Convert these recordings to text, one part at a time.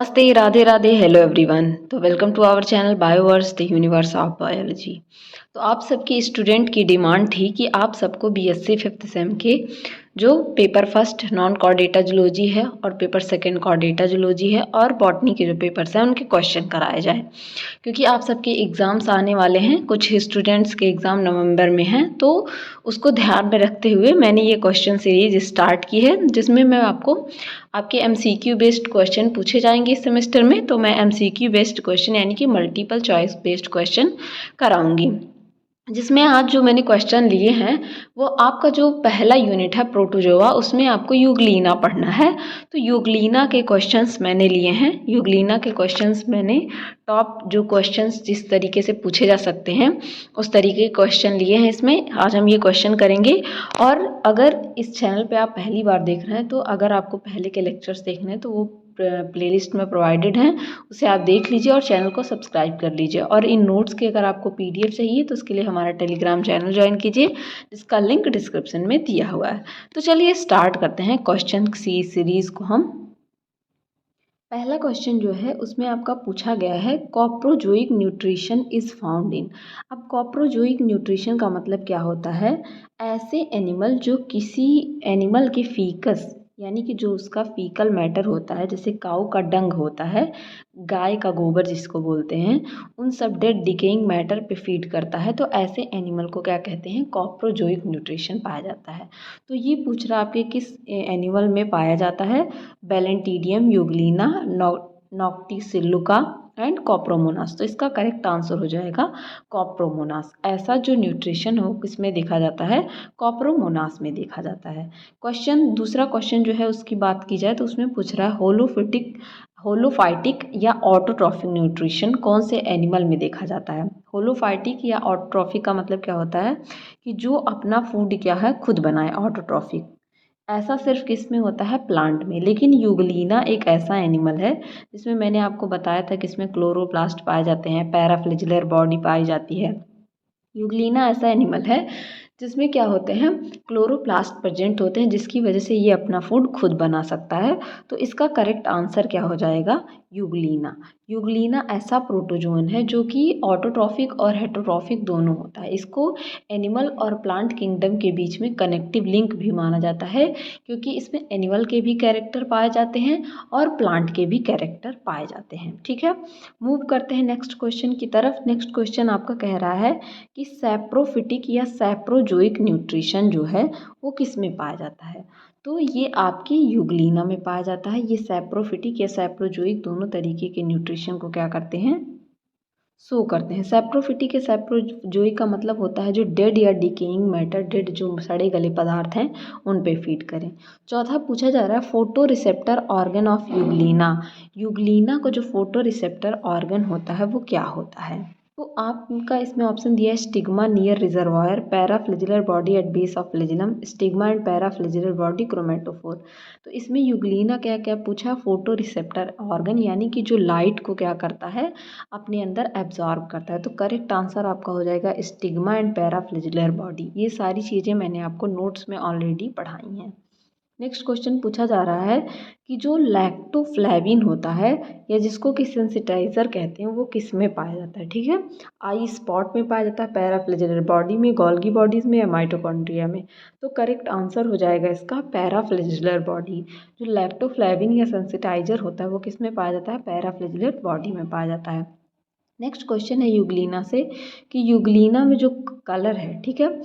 नमस्ते, Radhe Radhe, hello everyone. तो welcome to our channel Bioverse the universe of biology. तो आप सबकी स्टूडेंट की डिमांड थी कि आप सबको बीएससी फिफ्थ सेम के जो paper first non Chordata zoology है और पेपर सेकंड कॉर्डेटा जूलॉजी है और बॉटनी के जो पेपर्स हैं उनके क्वेश्चन कराए जाए, क्योंकि आप सबके एग्ज़ाम्स आने वाले हैं। कुछ स्टूडेंट्स के एग्ज़ाम नवंबर में हैं, तो उसको ध्यान में रखते हुए मैंने ये क्वेश्चन सीरीज स्टार्ट की है, जिसमें मैं आपको आपके एमसीक्यू बेस्ड क्वेश्चन पूछे जाएंगे इस सेमेस्टर में। तो मैं एमसीक्यू बेस्ड क्वेश्चन यानी कि मल्टीपल चॉइस बेस्ड क्वेश्चन कराऊंगी, जिसमें आज जो मैंने क्वेश्चन लिए हैं वो आपका जो पहला यूनिट है प्रोटोजोआ, उसमें आपको यूग्लिना पढ़ना है। तो यूग्लिना के क्वेश्चंस मैंने लिए हैं। यूग्लिना के क्वेश्चंस मैंने टॉप जो क्वेश्चंस जिस तरीके से पूछे जा सकते हैं उस तरीके के क्वेश्चन लिए हैं। इसमें आज हम ये क्वेश्चन करेंगे। और अगर इस चैनल पे आप पहली बार देख रहे हैं, तो अगर आपको पहले के लेक्चर्स देखने हैं तो वो प्लेलिस्ट में प्रोवाइडेड हैं, उसे आप देख लीजिए और चैनल को सब्सक्राइब कर लीजिए। और इन नोट्स के अगर आपको पीडीएफ चाहिए तो उसके लिए हमारा टेलीग्राम चैनल ज्वाइन कीजिए, जिसका लिंक डिस्क्रिप्शन में दिया हुआ है। तो चलिए स्टार्ट करते हैं क्वेश्चन सीरीज को। हम पहला क्वेश्चन जो है उसमें आपका पूछा गया है कॉप्रोजोइक न्यूट्रिशन इज़ फाउंड इन। अब कॉप्रोजोइक न्यूट्रिशन का मतलब क्या होता है? ऐसे एनिमल जो किसी एनिमल के फीकस यानी कि जो उसका फीकल मैटर होता है, जैसे काऊ का डंग होता है, गाय का गोबर जिसको बोलते हैं, उन सब डेड डिकेइंग मैटर पे फीड करता है। तो ऐसे एनिमल को क्या कहते हैं? कॉप्रोजोइक न्यूट्रिशन पाया जाता है। तो ये पूछ रहा आपके किस एनिमल में पाया जाता है? बैलेंटीडियम यूग्लिना, नॉक्टिसिलुका एंड कॉप्रोमोनास। तो इसका करेक्ट आंसर हो जाएगा कॉप्रोमोनास। ऐसा जो न्यूट्रिशन हो किसमें देखा जाता है? कॉप्रोमोनास में देखा जाता है। दूसरा क्वेश्चन जो है उसकी बात की जाए तो उसमें पूछ रहा है होलोफाइटिक या ऑटोट्रॉफिक न्यूट्रिशन कौन से एनिमल में देखा जाता है? होलोफाइटिक या ऑटोट्रॉफिक का मतलब क्या होता है कि जो अपना फूड क्या है खुद बनाए, ऑटोट्रॉफिक। ऐसा सिर्फ किस में होता है? प्लांट में। लेकिन यूग्लिना एक ऐसा एनिमल है जिसमें मैंने आपको बताया था कि इसमें क्लोरोप्लास्ट पाए जाते हैं, पैराफ्लेजिलर बॉडी पाई जाती है। यूग्लिना ऐसा एनिमल है जिसमें क्या होते हैं? क्लोरोप्लास्ट प्रेजेंट होते हैं, जिसकी वजह से ये अपना फूड खुद बना सकता है। तो इसका करेक्ट आंसर क्या हो जाएगा? यूग्लिना। यूग्लिना ऐसा प्रोटोजोन है जो कि ऑटोट्रॉफिक और हेटरोट्रॉफिक दोनों होता है। इसको एनिमल और प्लांट किंगडम के बीच में कनेक्टिव लिंक भी माना जाता है, क्योंकि इसमें एनिमल के भी कैरेक्टर पाए जाते हैं और प्लांट के भी कैरेक्टर पाए जाते हैं। ठीक है, मूव करते हैं नेक्स्ट क्वेश्चन की तरफ। नेक्स्ट क्वेश्चन आपका कह रहा है कि सैप्रोफिटिक या सैप्रोजोइक न्यूट्रिशन जो है वो किस में पाया जाता है? तो ये आपकी यूग्लिना में पाया जाता है। ये सैप्रोफिटिक या सैप्रोजोइक दोनों तरीके के न्यूट्रिशन को क्या करते हैं? शो करते हैं। सैप्रोफिटिक या सैप्रोजोइक का मतलब होता है जो डेड या डिकेइंग मैटर, डेड जो सड़े गले पदार्थ हैं उन पे फीड करें। चौथा पूछा जा रहा है photo receptor organ of Euglena. Euglena को जो फोटो रिसेप्टर ऑर्गन होता है वो क्या होता है? तो आपका इसमें ऑप्शन दिया है stigma near reservoir, paraflagellar body at base of flagellum, stigma and paraflagellar body, chromatophore. तो इसमें यूग्लिना क्या क्या पूछा? फोटो रिसेप्टर ऑर्गन, यानी कि जो लाइट को क्या करता है? अपने अंदर एब्जॉर्ब करता है। तो करेक्ट आंसर आपका हो जाएगा स्टिग्मा एंड पैराफ्लेजिलर बॉडी। ये सारी चीज़ें मैंने आपको नोट्स में ऑलरेडी पढ़ाई हैं। नेक्स्ट क्वेश्चन पूछा जा रहा है कि जो लैक्टोफ्लेविन होता है या जिसको कि सेंसिटाइजर कहते हैं वो किस में पाया जाता है? ठीक है, आई स्पॉट में पाया जाता है, पैराफ्लेजिलर बॉडी में, गोल्गी बॉडीज़ में या माइटोकॉन्ड्रिया में। तो करेक्ट आंसर हो जाएगा इसका पैराफ्लेजिलर बॉडी। जो लैक्टोफ्लेविन या सेंसिटाइजर होता है वो किस में पाया जाता है? पैराफ्लेजिलर बॉडी में पाया जाता है। नेक्स्ट क्वेश्चन है यूग्लिना से कि यूग्लिना में जो कलर है, ठीक है,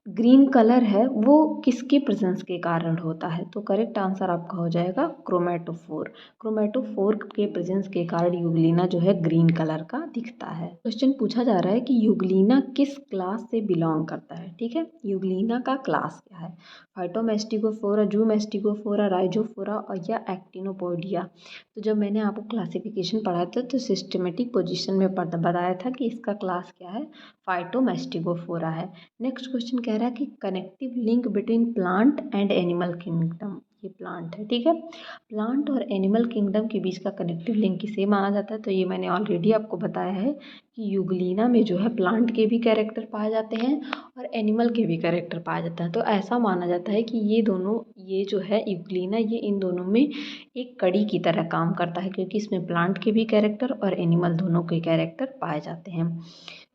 ग्रीन कलर है, वो किसके प्रेजेंस के कारण होता है? तो करेक्ट आंसर आपका हो जाएगा क्रोमेटोफोर। क्रोमेटोफोर के प्रेजेंस के कारण यूग्लिना जो है ग्रीन कलर का दिखता है। क्वेश्चन पूछा जा रहा है कि यूग्लिना किस क्लास से बिलोंग करता है? ठीक है, यूग्लिना का क्लास क्या है? फाइटोमेस्टिकोफोरा, जूमेस्टिकोफोरा, राइजोफोरा और या एक्टिनोपोडिया। तो जब मैंने आपको क्लासिफिकेशन पढ़ाया था तो सिस्टमेटिक पोजीशन में बताया था कि इसका क्लास क्या है? फाइटोमेस्टिकोफोरा है। नेक्स्ट क्वेश्चन कह रहा है कि connective link between plant and animal kingdom, ये प्लांट है, ठीक है। प्लांट और एनिमल किंगडम के बीच का कनेक्टिव लिंक किसे माना जाता है, तो ये मैंने ऑलरेडी आपको बताया है कि यूग्लिना में जो है प्लांट के भी कैरेक्टर पाए जाते हैं और एनिमल के भी कैरेक्टर पाया जाता है। तो ऐसा माना जाता है कि ये दोनों, ये जो है यूग्लिना, ये इन दोनों में एक कड़ी की तरह काम करता है, क्योंकि इसमें प्लांट के भी कैरेक्टर और एनिमल दोनों के कैरेक्टर पाए जाते हैं।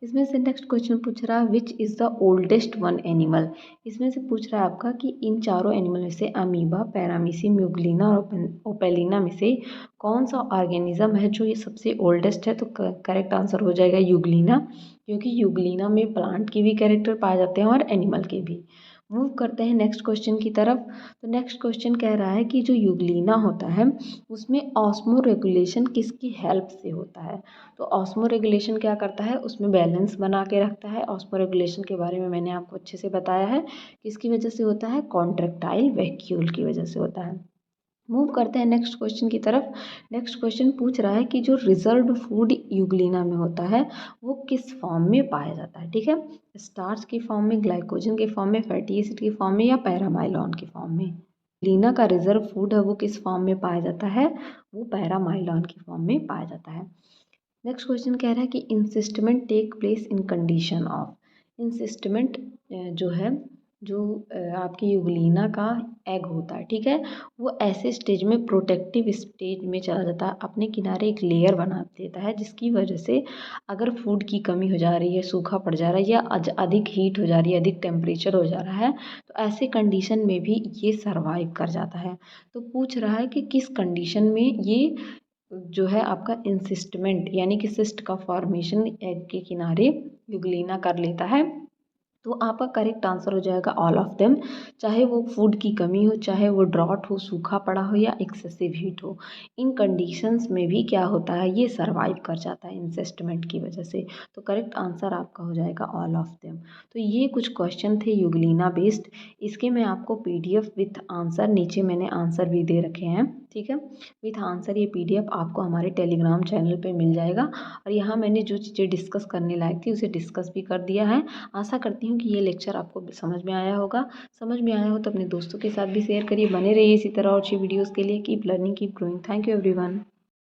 इसमें से नेक्स्ट क्वेश्चन पूछ रहा है which is the oldest one animal. इसमें से पूछ रहा है आपका कि इन चारों एनिमल में से अमीबा, पैरामीसियम, यूग्लिना और ओपेलिना में से कौन सा ऑर्गेनिज्म है जो ये सबसे ओल्डेस्ट है। तो करेक्ट आंसर हो जाएगा यूग्लिना, क्योंकि यूग्लिना में प्लांट के भी कैरेक्टर पाए जाते हैं और एनिमल के भी। मूव करते हैं नेक्स्ट क्वेश्चन की तरफ। तो नेक्स्ट क्वेश्चन कह रहा है कि जो यूग्लिना होता है उसमें ऑस्मो रेगुलेशन किसकी हेल्प से होता है। तो ऑस्मो रेगुलेशन क्या करता है, उसमें बैलेंस बना के रखता है। ऑस्मो रेगुलेशन के बारे में मैंने आपको अच्छे से बताया है, किसकी वजह से होता है, कॉन्ट्रैक्टाइल वैक्यूल की वजह से होता है। मूव करते हैं नेक्स्ट क्वेश्चन की तरफ। नेक्स्ट क्वेश्चन पूछ रहा है कि जो रिजर्व्ड फूड यूग्लिना में होता है वो किस फॉर्म में पाया जाता है, ठीक है। स्टार्च की फॉर्म में, ग्लाइकोजन के फॉर्म में, फैटी एसिड की फॉर्म में या पैरामाइलॉन की फॉर्म में। लीना का रिजर्व फूड है वो किस फॉर्म में पाया जाता है, वो पैरामाइलॉन की फॉर्म में पाया जाता है। नेक्स्ट क्वेश्चन कह रहा है कि encystment take place in condition of. Encystment जो है, जो आपकी यूग्लिना का एग होता है, ठीक है, वो ऐसे स्टेज में, प्रोटेक्टिव स्टेज में चला जाता है, अपने किनारे एक लेयर बना देता है, जिसकी वजह से अगर फूड की कमी हो जा रही है, सूखा पड़ जा रहा है या अधिक हीट हो जा रही है, अधिक टेम्परेचर हो जा रहा है, तो ऐसे कंडीशन में भी ये सर्वाइव कर जाता है। तो पूछ रहा है कि किस कंडीशन में ये जो है आपका इंसिस्टमेंट यानी कि सिस्ट का फॉर्मेशन एग के किनारे यूग्लिना कर लेता है। तो आपका करेक्ट आंसर हो जाएगा ऑल ऑफ देम। चाहे वो फूड की कमी हो, चाहे वो ड्रॉट हो, सूखा पड़ा हो या एक्सेसिव हीट हो, इन कंडीशंस में भी क्या होता है, ये सर्वाइव कर जाता है इंसेस्टमेंट की वजह से। तो करेक्ट आंसर आपका हो जाएगा ऑल ऑफ देम। तो ये कुछ क्वेश्चन थे यूग्लिना बेस्ड। इसके मैं आपको पीडीएफ विथ आंसर, नीचे मैंने आंसर भी दे रखे हैं, ठीक है, विथ आंसर। ये पीडीएफ आपको हमारे टेलीग्राम चैनल पे मिल जाएगा और यहाँ मैंने जो चीज़ें डिस्कस करने लायक थी उसे डिस्कस भी कर दिया है। आशा करती हूँ कि ये लेक्चर आपको समझ में आया होगा। समझ में आया हो तो अपने दोस्तों के साथ भी शेयर करिए। बने रहिए इसी तरह और अच्छी वीडियोज़ के लिए। Keep learning, keep growing. Thank you everyone.